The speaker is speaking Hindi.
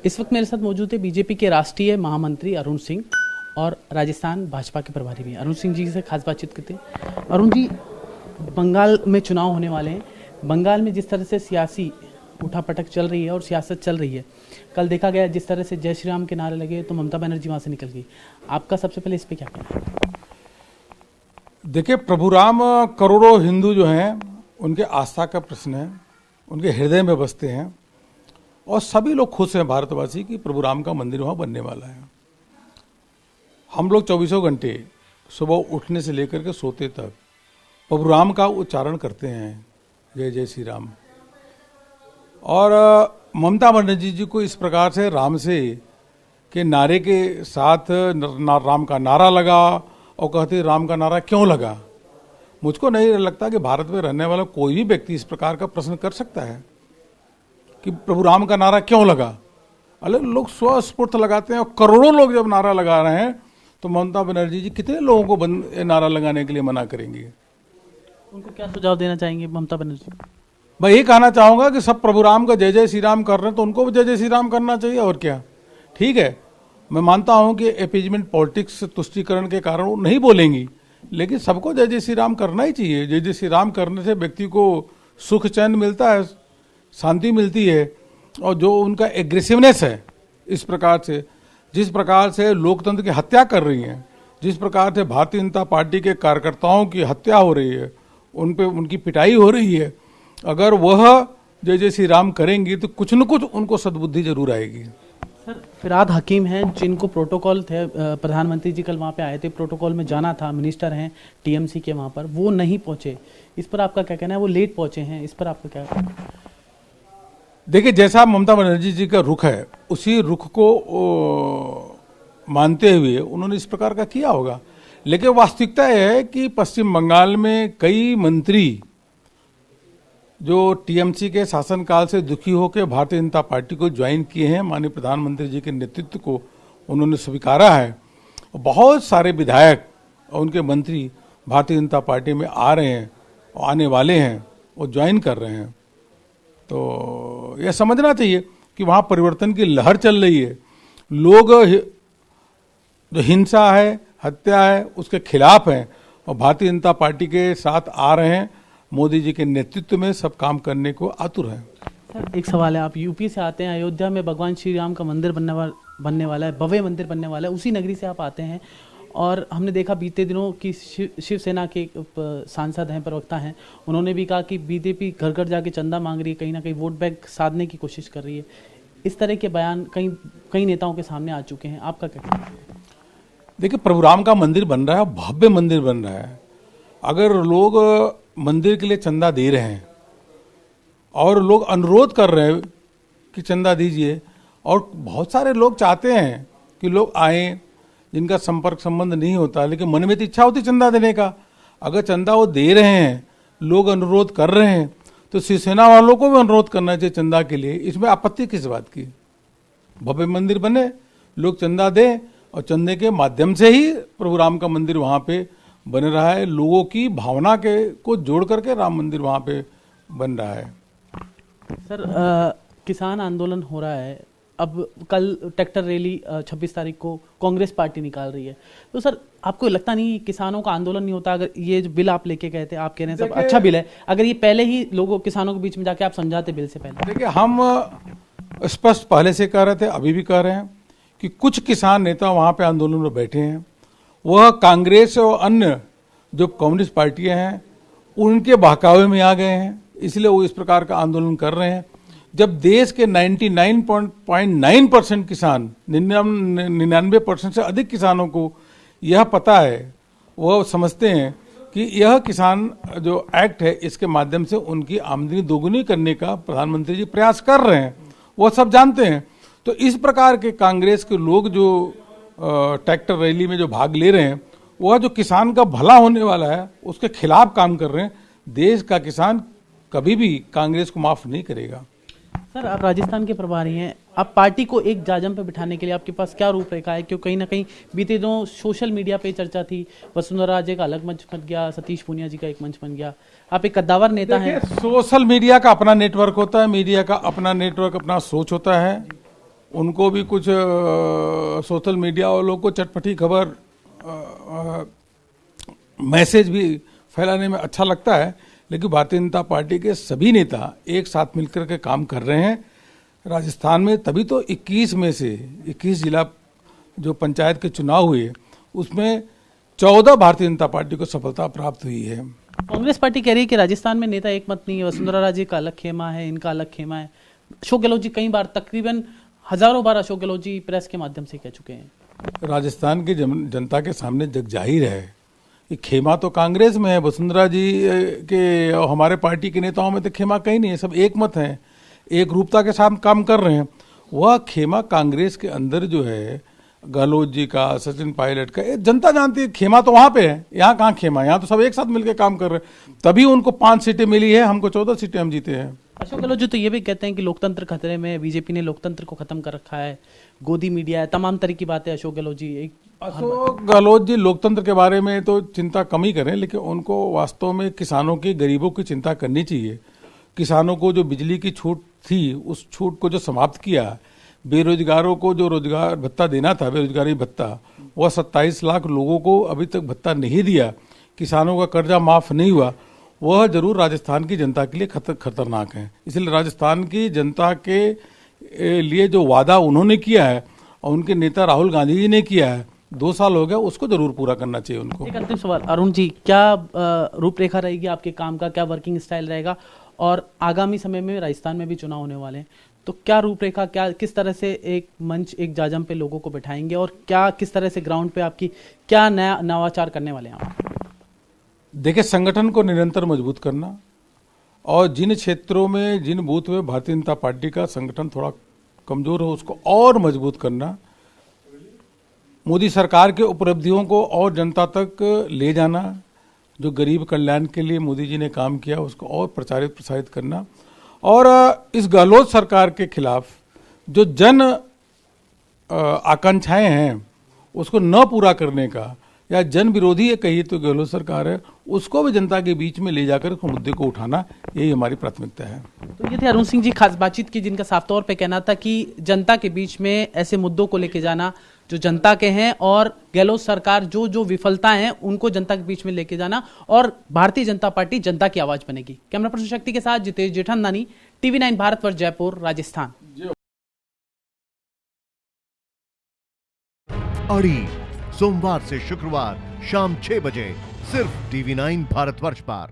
इस वक्त मेरे साथ मौजूद है बीजेपी के राष्ट्रीय महामंत्री अरुण सिंह और राजस्थान भाजपा के प्रभारी भी हैं। अरुण सिंह जी से खास बातचीत करते हैं। अरुण जी, बंगाल में चुनाव होने वाले हैं। बंगाल में जिस तरह से सियासी उठापटक चल रही है और सियासत चल रही है, कल देखा गया जिस तरह से जय श्री राम के नारे लगे तो ममता बनर्जी वहाँ से निकल गई। आपका सबसे पहले इस पर क्या कहना है? देखिए, प्रभु राम करोड़ों हिंदू जो हैं उनके आस्था का प्रश्न है, उनके हृदय में बसते हैं और सभी लोग खुश हैं भारतवासी कि प्रभु राम का मंदिर वहाँ बनने वाला है। हम लोग 24 घंटे सुबह उठने से लेकर के सोते तक प्रभु राम का उच्चारण करते हैं, जय जय श्री राम। और ममता बनर्जी जी को इस प्रकार से राम से के नारे के साथ राम का नारा लगा और कहते राम का नारा क्यों लगा। मुझको नहीं लगता कि भारत में रहने वाला कोई भी व्यक्ति इस प्रकार का प्रश्न कर सकता है कि प्रभु राम का नारा क्यों लगा। अलग लोग स्वस्फूर्त लगाते हैं और करोड़ों लोग जब नारा लगा रहे हैं तो ममता बनर्जी जी कितने लोगों को नारा लगाने के लिए मना करेंगी? उनको क्या सुझाव देना चाहेंगे ममता बनर्जी? मैं यही कहना चाहूंगा कि सब प्रभु राम का जय जय श्री राम कर रहे हैं तो उनको भी जय जय श्री राम करना चाहिए। और क्या, ठीक है, मैं मानता हूं कि अपीजमेंट पॉलिटिक्स तुष्टीकरण के कारण वो नहीं बोलेंगी, लेकिन सबको जय जय श्री राम करना ही चाहिए। जय जय श्री राम करने से व्यक्ति को सुख चैन मिलता है, शांति मिलती है। और जो उनका एग्रेसिवनेस है, इस प्रकार से जिस प्रकार से लोकतंत्र की हत्या कर रही हैं, जिस प्रकार से भारतीय जनता पार्टी के कार्यकर्ताओं की हत्या हो रही है, उन पे उनकी पिटाई हो रही है, अगर वह जय जय श्री राम करेंगी तो कुछ न कुछ उनको सद्बुद्धि जरूर आएगी। सर, फिरहाद हकीम हैं जिनको प्रोटोकॉल थे, प्रधानमंत्री जी कल वहाँ पे आए थे, प्रोटोकॉल में जाना था, मिनिस्टर हैं टीएमसी के, वहाँ पर वो नहीं पहुँचे। इस पर आपका क्या कहना है? वो लेट पहुँचे हैं, इस पर आपका क्या कहना है? देखिए, जैसा ममता बनर्जी जी का रुख है उसी रुख को मानते हुए उन्होंने इस प्रकार का किया होगा। लेकिन वास्तविकता यह है कि पश्चिम बंगाल में कई मंत्री जो टीएमसी के शासनकाल से दुखी होकर भारतीय जनता पार्टी को ज्वाइन किए हैं, माननीय प्रधानमंत्री जी के नेतृत्व को उन्होंने स्वीकारा है। बहुत सारे विधायक और उनके मंत्री भारतीय जनता पार्टी में आ रहे हैं और आने वाले हैं, वो ज्वाइन कर रहे हैं। तो यह समझना चाहिए कि वहाँ परिवर्तन की लहर चल रही है। लोग जो हिंसा है, हत्या है, उसके खिलाफ हैं और भारतीय जनता पार्टी के साथ आ रहे हैं। मोदी जी के नेतृत्व में सब काम करने को आतुर है। सर, एक सवाल है, आप यूपी से आते हैं, अयोध्या में भगवान श्री राम का मंदिर बनने वाला है, भव्य मंदिर बनने वाला है, उसी नगरी से आप आते हैं। और हमने देखा बीते दिनों की शिवसेना के सांसद हैं, प्रवक्ता हैं, उन्होंने भी कहा कि बीजेपी घर घर जाके चंदा मांग रही है, कहीं ना कहीं वोट बैंक साधने की कोशिश कर रही है। इस तरह के बयान कई नेताओं के सामने आ चुके हैं, आपका क्या कहना है? देखिए, प्रभु राम का मंदिर बन रहा है, भव्य मंदिर बन रहा है। अगर लोग मंदिर के लिए चंदा दे रहे हैं और लोग अनुरोध कर रहे हैं कि चंदा दीजिए, और बहुत सारे लोग चाहते हैं कि लोग आएं जिनका संपर्क संबंध नहीं होता, लेकिन मन में तो इच्छा होती चंदा देने का। अगर चंदा वो दे रहे हैं, लोग अनुरोध कर रहे हैं, तो शिवसेना वालों को भी अनुरोध करना चाहिए चंदा के लिए। इसमें आपत्ति किस बात की? भव्य मंदिर बने, लोग चंदा दें और चंदे के माध्यम से ही प्रभु राम का मंदिर वहाँ पे बन रहा है। लोगों की भावना के को जोड़ करके राम मंदिर वहाँ पे बन रहा है। सर, किसान आंदोलन हो रहा है, अब कल ट्रैक्टर रैली 26 तारीख को कांग्रेस पार्टी निकाल रही है, तो सर आपको लगता नहीं किसानों का आंदोलन नहीं होता? अगर ये जो बिल आप लेके गए थे, आप कह रहे हैं सब अच्छा बिल है, अगर ये पहले ही लोगों किसानों के बीच में जाके आप समझाते बिल से पहले? देखिए, हम स्पष्ट पहले से कह रहे थे, अभी भी कह रहे हैं कि कुछ किसान नेता वहाँ पे आंदोलन में बैठे हैं, वह कांग्रेस और अन्य जो कम्युनिस्ट पार्टियां हैं उनके बहकावे में आ गए हैं, इसलिए वो इस प्रकार का आंदोलन कर रहे हैं। जब देश के 99.9% किसान, 99% से अधिक किसानों को यह पता है, वह समझते हैं कि यह किसान जो एक्ट है इसके माध्यम से उनकी आमदनी दोगुनी करने का प्रधानमंत्री जी प्रयास कर रहे हैं, वह सब जानते हैं। तो इस प्रकार के कांग्रेस के लोग जो ट्रैक्टर रैली में जो भाग ले रहे हैं, वह जो किसान का भला होने वाला है उसके खिलाफ काम कर रहे हैं। देश का किसान कभी भी कांग्रेस को माफ नहीं करेगा। सर, आप राजस्थान के प्रभारी हैं, आप पार्टी को एक जाजम पे बिठाने के लिए आपके पास क्या रूपरेखा है? क्यों कहीं ना कहीं बीते दिनों सोशल मीडिया पे चर्चा थी, वसुंधरा राजे का अलग मंच बन गया, सतीश पूनिया जी का एक मंच बन गया, आप एक कद्दावर नेता हैं। सोशल मीडिया का अपना नेटवर्क होता है, मीडिया का अपना नेटवर्क, अपना सोच होता है। उनको भी कुछ सोशल मीडिया वालों को चटपटी खबर मैसेज भी फैलाने में अच्छा लगता है, लेकिन भारतीय जनता पार्टी के सभी नेता एक साथ मिलकर के काम कर रहे हैं राजस्थान में। तभी तो 21 में से 21 जिला जो पंचायत के चुनाव हुए उसमें 14 भारतीय जनता पार्टी को सफलता प्राप्त हुई है। कांग्रेस पार्टी कह रही है कि राजस्थान में नेता एक मत नहीं है, वसुंधरा राजे का अलग खेमा है, इनका अलग खेमा है। अशोक गहलोत जी कई बार, तकरीबन हजारों बार अशोक गहलोत जी प्रेस के माध्यम से कह चुके हैं। राजस्थान की जनता के सामने जग जाहिर है कि खेमा तो कांग्रेस में है, वसुंधरा जी के और हमारे पार्टी के नेताओं में तो खेमा कहीं नहीं है, सब एक मत है, एक रूपता के साथ काम कर रहे हैं। वह खेमा कांग्रेस के अंदर जो है गहलोत जी का, सचिन पायलट का, जनता जानती है खेमा तो वहां पे है, यहाँ कहाँ खेमा, यहाँ तो सब एक साथ मिलकर काम कर रहे हैं, तभी उनको 5 सीटें मिली है, हमको 14 सीटें हम जीते हैं। अशोक गहलोत जी तो ये भी कहते हैं कि लोकतंत्र खतरे में है, बीजेपी ने लोकतंत्र को खत्म कर रखा है, गोदी मीडिया है, तमाम तरह की बातें अशोक गहलोत जी अशोक गहलोत जी लोकतंत्र के बारे में तो चिंता कम ही करें, लेकिन उनको वास्तव में किसानों की, गरीबों की चिंता करनी चाहिए। किसानों को जो बिजली की छूट थी उस छूट को जो समाप्त किया, बेरोजगारों को जो रोजगार भत्ता देना था, बेरोजगारी भत्ता, वह 27 लाख लोगों को अभी तक भत्ता नहीं दिया, किसानों का कर्जा माफ नहीं हुआ, वह जरूर राजस्थान की जनता के लिए खतरनाक है। इसलिए राजस्थान की जनता के लिए जो वादा उन्होंने किया है और उनके नेता राहुल गांधी जी ने किया है, 2 साल हो गया, उसको जरूर पूरा करना चाहिए उनको। एक अंतिम सवाल अरुण जी, क्या रूपरेखा रहेगी आपके काम का, क्या वर्किंग स्टाइल रहेगा, और आगामी समय में राजस्थान में भी चुनाव होने वाले हैं, तो क्या रूपरेखा, क्या किस तरह से एक मंच, एक जाजम पे लोगों को बिठाएंगे, और क्या किस तरह से ग्राउंड पे आपकी क्या नया नवाचार करने वाले हैं आप? देखिए, संगठन को निरंतर मजबूत करना और जिन क्षेत्रों में, जिन बूथ में भारतीय जनता पार्टी का संगठन थोड़ा कमजोर हो उसको और मजबूत करना, मोदी सरकार के उपलब्धियों को और जनता तक ले जाना, जो गरीब कल्याण के लिए मोदी जी ने काम किया उसको और प्रचारित प्रसारित करना, और इस गहलोत सरकार के खिलाफ जो जन आकांक्षाएं हैं उसको न पूरा करने का, या जन विरोधी कहिए तो गहलोत सरकार है, उसको भी जनता के बीच में ले जाकर उस मुद्दे को उठाना, यही हमारी प्राथमिकता है। तो ये थे अरुण सिंह जी, खास बातचीत की, जिनका साफ तौर पे कहना था कि जनता के बीच में ऐसे मुद्दों को लेके जाना जो जनता के हैं, और गहलोत सरकार जो जो विफलताएं हैं उनको जनता के बीच में लेके जाना, और भारतीय जनता पार्टी जनता की आवाज बनेगी। कैमरा पर्सन शक्ति के साथ जितेश जेठमलानी, TV9 भारतवर्ष, जयपुर, राजस्थान। अड़ी सोमवार से शुक्रवार शाम 6 बजे सिर्फ TV9 भारतवर्ष पर।